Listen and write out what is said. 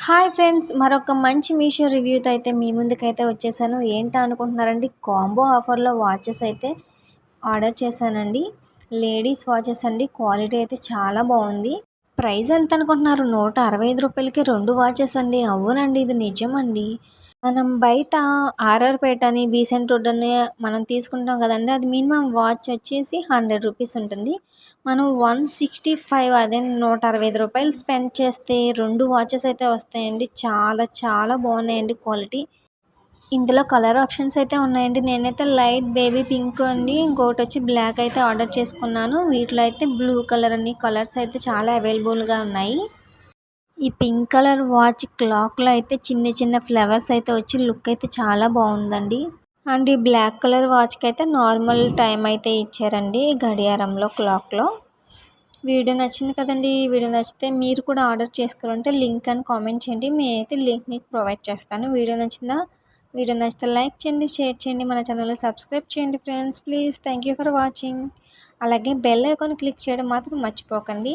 Hi friends, మరొక మంచి మీషో రివ్యూతో అయితే మీ ముందుకైతే వచ్చేసాను. ఏంటా అనుకుంటున్నారండి, కాంబో ఆఫర్లో వాచెస్ అయితే ఆర్డర్ చేశానండి. లేడీస్ వాచెస్ అండి. క్వాలిటీ అయితే చాలా బాగుంది. ప్రైస్ ఎంత అనుకుంటున్నారు? రూ. 165కి 2 వాచెస్ అండి. అవునండి, ఇది నిజమండి. మనం బయట ఆర్ఆర్‌పేట అని, బీసెంట్ రోడ్ అని మనం తీసుకుంటాం కదండీ! అది మినిమమ్ వాచ్ వచ్చేసి రూ. 100 ఉంటుంది. మనం 165 అదే రూ. 165 స్పెండ్ చేస్తే 2 వాచెస్ అయితే వస్తాయండి. చాలా చాలా బాగున్నాయండి క్వాలిటీ. ఇందులో కలర్ ఆప్షన్స్ అయితే ఉన్నాయండి. నేనైతే లైట్ బేబీ పింక్ అండి, ఇంకొకటి వచ్చి బ్లాక్ అయితే ఆర్డర్ చేసుకున్నాను. వీటిలో అయితే బ్లూ కలర్ అని కలర్స్ అయితే చాలా అవైలబుల్గా ఉన్నాయి. ఈ పింక్ కలర్ వాచ్ క్లాక్‌లో అయితే చిన్న చిన్న ఫ్లవర్స్ అయితే వచ్చి లుక్ అయితే చాలా బాగుందండి. అండ్ ఈ బ్లాక్ కలర్ వాచ్‌కి అయితే నార్మల్ టైం అయితే ఇచ్చారండి గడియారంలో, క్లాక్‌లో. వీడియో నచ్చింది కదండీ! ఈ వీడియో నచ్చితే మీరు కూడా ఆర్డర్ చేసుకోవాలంటే లింక్ అని కామెంట్ చేయండి. నేనైతే లింక్ మీకు ప్రొవైడ్ చేస్తాను. వీడియో నచ్చిందా? వీడియో నచ్చితే లైక్ చేయండి, షేర్ చేయండి, మన ఛానల్‌ని సబ్స్క్రైబ్ చేయండి friends. Please thank you for watching. అలాగే బెల్ ఐకాన్ క్లిక్ చేయడం మాత్రం మర్చిపోకండి.